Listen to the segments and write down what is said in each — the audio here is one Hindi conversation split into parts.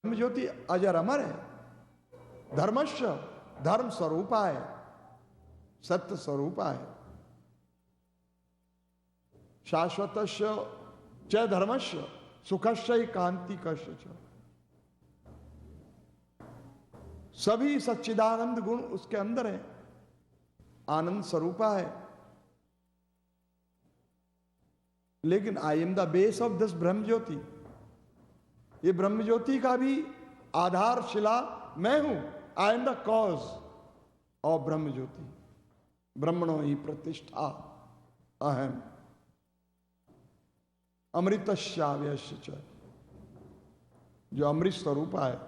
ज्योति अजर अमर है, धर्मस्य धर्म स्वरूपा है, सत्य स्वरूपा है, शाश्वतस्य च धर्मस्य सुखस्य कांतिकस्य च। सभी सच्चिदानंद गुण उसके अंदर है, आनंद स्वरूपा है। लेकिन I am the base of this ब्रह्म ज्योति, ये ब्रह्म ज्योति का भी आधारशिला मैं हूं। I am the cause of ब्रह्म ज्योति, ब्रह्मणो ही प्रतिष्ठा अहम अमृतस्याव्यस्य च। जो अमृत स्वरूपा है,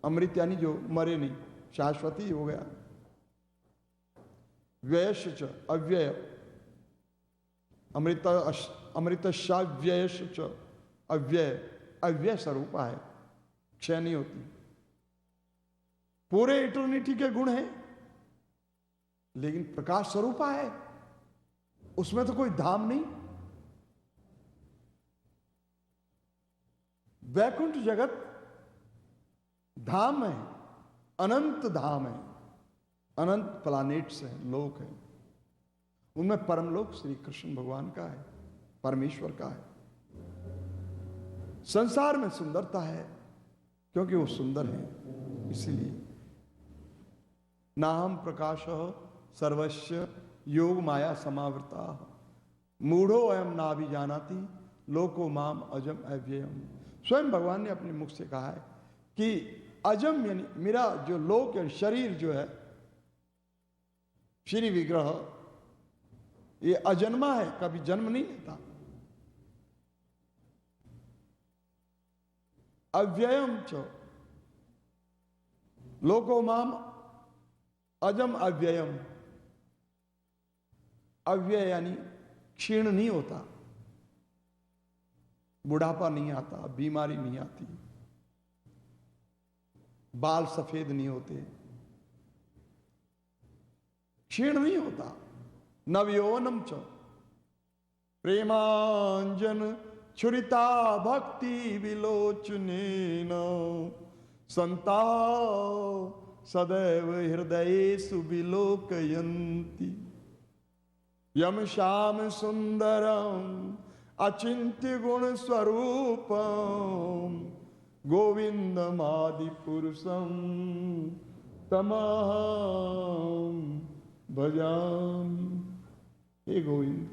अमृत यानी जो मरे नहीं, शाश्वती हो गया। व्ययस्य च अव्यय, अमृतस्याव्ययस्य च अव्यय, अव्यय स्वरूपा है, क्षय नहीं होती। पूरे इटर्निटी के गुण हैं, लेकिन प्रकाश स्वरूपा है, उसमें तो कोई धाम नहीं। वैकुंठ जगत धाम है, अनंत धाम है, अनंत प्लैनेट्स हैं, लोक हैं। उनमें परम लोक श्री कृष्ण भगवान का है, परमेश्वर का है। संसार में सुंदरता है क्योंकि वो सुंदर है, इसीलिए। नाहम प्रकाश सर्वस्य योग माया समावृता मूढ़ो अयम नाभिजानाति लोको माम अजम अव्ययम। स्वयं भगवान ने अपने मुख से कहा है कि अजम यानी मेरा जो लोक यानी शरीर जो है, श्री विग्रह, ये अजन्मा है, कभी जन्म नहीं लेता। अव्ययम च लोको माम अजम अव्ययम। अव्यय यानी क्षीण नहीं होता, बुढ़ापा नहीं आता, बीमारी नहीं आती, बाल सफेद नहीं होते, क्षीण नहीं होता। नवयौवनम च प्रेमांजन छुरिता भक्ति विलोचनेन संता सदैव हृदयेषु विलोकयन्ति। यम श्याम सुंदरम अचिंत्य गुण स्वरूपम गोविंदमादि पुरुषम तमहम भजामि। हे गोविंद,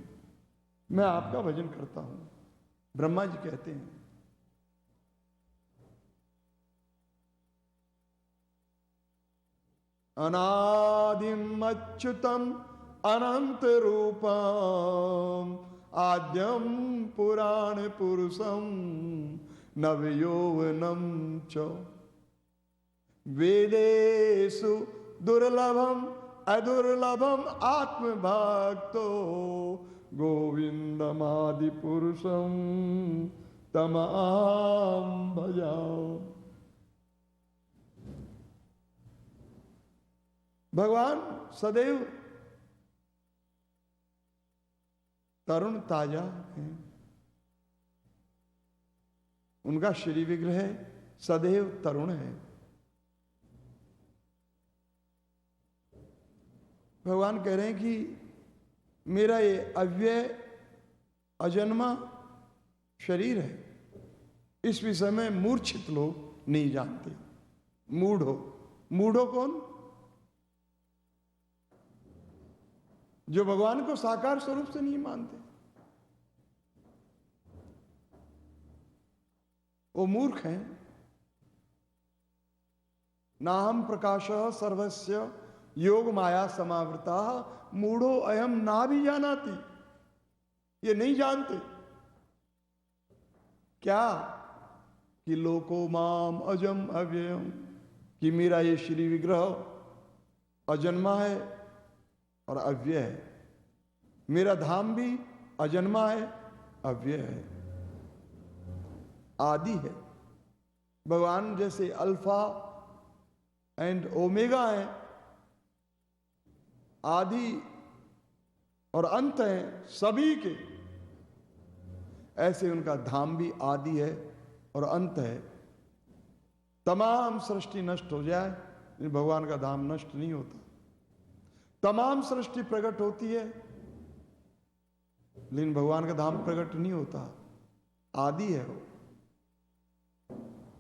मैं आपका भजन करता हूं। ब्रह्मा जी कहते हैं, अनादिम अच्युतम अनंत रूपम आद्यम पुराण पुरुषम नवयौवनम च वेदेषु दुर्लभम अदुर्लभम आत्मभक्तो गोविंदमादि पुरुषम तमाम भजाओ। भगवान सदैव तरुण ताजा है, उनका श्री विग्रह सदैव तरुण है। भगवान कह रहे हैं कि मेरा ये अव्यय अजन्मा शरीर है, इस विषय में मूर्छित लोग नहीं जानते। मूढ़ो, मूढ़ो कौन? जो भगवान को साकार स्वरूप से नहीं मानते, वो मूर्ख हैं। नाहम प्रकाश सर्वस्य योग माया समावृता मूढ़ो अयम ना भी जानाति। ये नहीं जानते क्या कि लोको माम अजम अव्ययम, कि मेरा ये श्री विग्रह अजन्मा है और अव्यय है। मेरा धाम भी अजन्मा है, अव्यय है, आदि है। भगवान जैसे अल्फा एंड ओमेगा है, आदि और अंत हैं सभी के, ऐसे उनका धाम भी आदि है और अंत है। तमाम सृष्टि नष्ट हो जाए, लेकिन भगवान का धाम नष्ट नहीं होता। तमाम सृष्टि प्रकट होती है, लेकिन भगवान का धाम प्रकट नहीं होता, आदि है वो।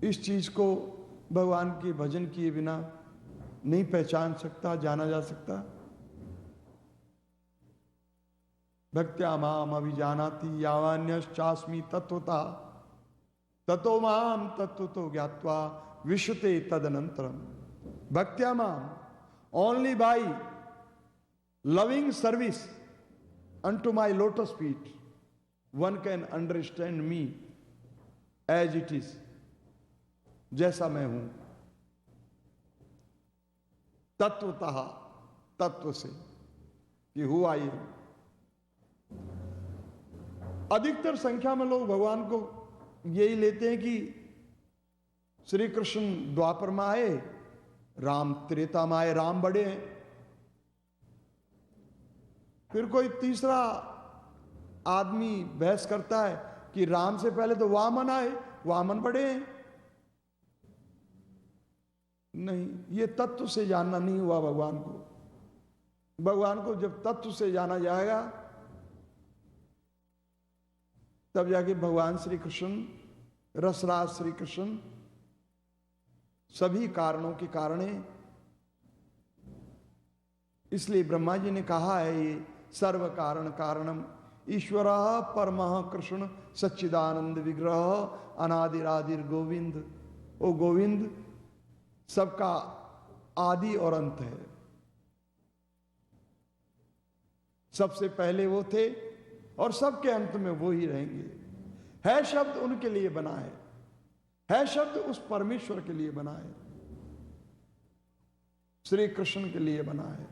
इस चीज को भगवान के भजन किए बिना नहीं पहचान सकता, जाना जा सकता। भक्त्या माम अभिजानाति यावान्यश्चास्मि तत्वता ततो माम तत्वतो ज्ञात्वा विश्वते तदनंतरम। भक्त्या माम, only by loving service unto my lotus feet one can understand me as it is, जैसा मैं हूं, तत्वतः, तत्व से, कि हु आई एम। अधिकतर संख्या में लोग भगवान को यही लेते हैं कि श्री कृष्ण द्वापर में आए, राम त्रेता में आए, राम बड़े हैं। फिर कोई तीसरा आदमी बहस करता है कि राम से पहले तो वामन आए, वामन बड़े हैं। नहीं, ये तत्व से जानना नहीं हुआ भगवान को। भगवान को जब तत्व से जाना जाएगा तब जाके भगवान श्री कृष्ण, रसराज श्री कृष्ण सभी कारणों के कारण है। इसलिए ब्रह्मा जी ने कहा है, ये सर्व कारण कारणम ईश्वर परमः कृष्ण सच्चिदानंद विग्रह अनादिरादिर गोविंद। ओ गोविंद सबका आदि और अंत है, सबसे पहले वो थे और सबके अंत में वो ही रहेंगे। है शब्द उनके लिए बना है शब्द उस परमेश्वर के लिए बना है, श्री कृष्ण के लिए बना है।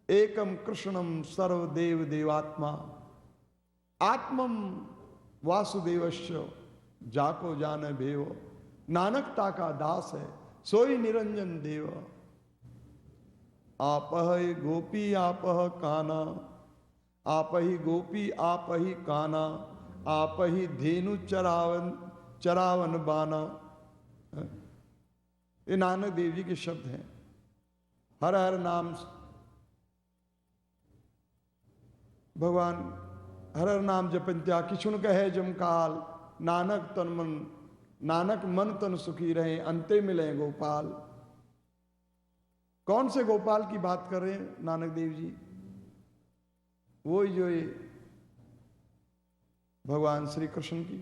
एकम कृष्णम सर्वदेव देवात्मा आत्मम वासुदेवस्य जाको जाने भेव। नानकता का दास है सोई निरंजन देव। आप ही गोपी आप काना, आप ही गोपी आप ही काना, आप ही धेनु चरावन बाना। ये नानक देव जी के शब्द हैं। हर हर नाम भगवान हर हर नाम जपंत्या किचुन कहे जमकाल। नानक मन तन सुखी रहे अंते मिले गोपाल। कौन से गोपाल की बात कर रहे हैं नानक देव जी? वो जो ये भगवान श्री कृष्ण की।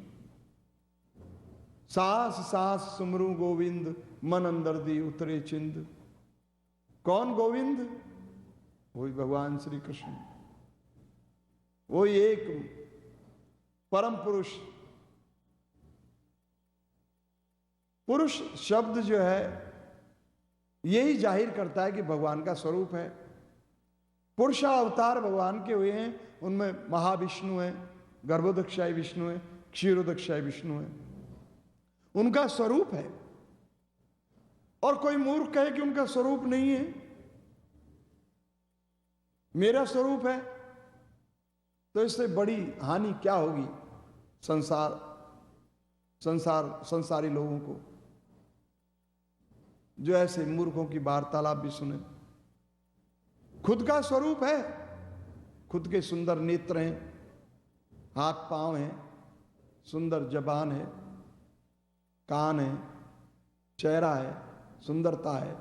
सांस सांस सुमरू गोविंद मन अंदर दी उतरे चिंद। कौन गोविंद? वही भगवान श्री कृष्ण, वही एक परम पुरुष। पुरुष शब्द जो है यही जाहिर करता है कि भगवान का स्वरूप है। पुरुषा अवतार भगवान के हुए हैं, उनमें महाविष्णु है, गर्भोदक्षाय विष्णु है, क्षीरोदक्षाय विष्णु है, उनका स्वरूप है। और कोई मूर्ख कहे कि उनका स्वरूप नहीं है, मेरा स्वरूप है, तो इससे बड़ी हानि क्या होगी संसारी लोगों को, जो ऐसे मूर्खों की वार्तालाप भी सुने। खुद का स्वरूप है, खुद के सुंदर नेत्र हैं, हाथ पांव हैं, सुंदर जबान है, कान है, चेहरा है, सुंदरता है,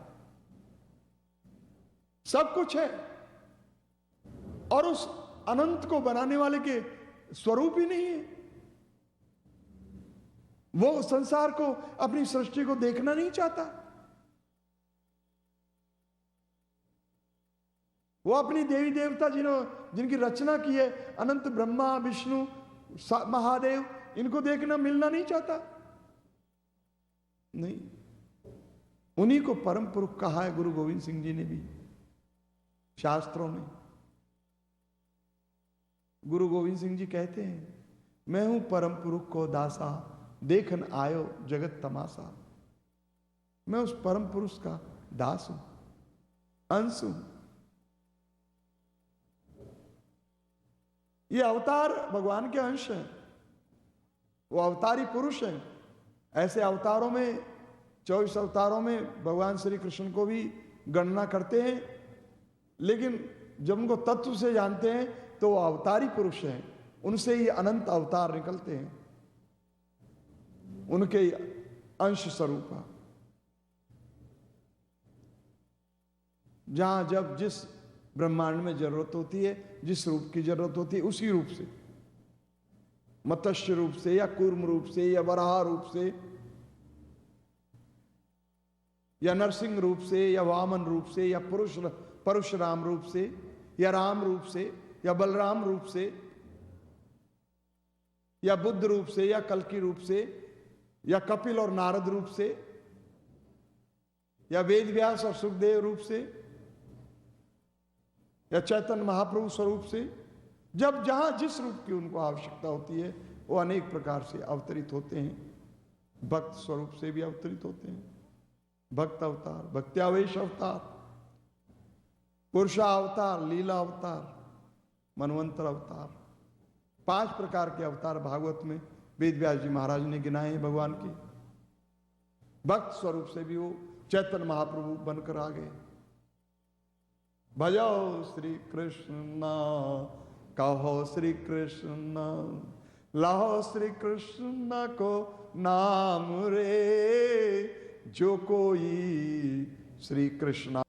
सब कुछ है। और उस अनंत को बनाने वाले के स्वरूप ही नहीं है। वो संसार को, अपनी सृष्टि को देखना नहीं चाहता। वो अपनी देवी देवता जिनकी रचना की है, अनंत ब्रह्मा विष्णु महादेव, इनको देखना मिलना नहीं चाहता। नहीं, उन्हीं को परम पुरुष कहा है गुरु गोविंद सिंह जी ने भी शास्त्रों में। गुरु गोविंद सिंह जी कहते हैं, मैं हूं परम पुरुष को दासा, देखन आयो जगत तमाशा। मैं उस परम पुरुष का दास हूं, अंश हूं। ये अवतार भगवान के अंश हैं, वो अवतारी पुरुष हैं। ऐसे अवतारों में 24 अवतारों में भगवान श्री कृष्ण को भी गणना करते हैं, लेकिन जब उनको तत्व से जानते हैं तो वो अवतारी पुरुष हैं, उनसे ही अनंत अवतार निकलते हैं, उनके अंश स्वरूप। जहां जब जिस ब्रह्मांड में जरूरत होती है, जिस रूप की जरूरत होती है, उसी रूप से, मत्स्य रूप से या कूर्म रूप से या वराह रूप से या नरसिंह रूप से या वामन रूप से या परशुराम रूप से या राम रूप से या बलराम रूप से या बुद्ध रूप से या कल्कि रूप से या कपिल और नारद रूप से या वेद व्यास और सुखदेव रूप से या चैतन्य महाप्रभु स्वरूप से, जब जहां जिस रूप की उनको आवश्यकता होती है वो अनेक प्रकार से अवतरित होते हैं। भक्त स्वरूप से भी अवतरित होते हैं, भक्त अवतार, भक्त्यावेश अवतार, पुरुषा अवतार, लीला अवतार, मनवंतर अवतार, 5 प्रकार के अवतार भागवत में वेद व्यास जी महाराज ने गिनाए हैं भगवान के। भक्त स्वरूप से भी वो चैतन्य महाप्रभु बनकर आ गए। भजो श्री कृष्ण, कहो श्री कृष्ण, लाहो श्री कृष्ण को नाम रे, जो कोई श्री कृष्ण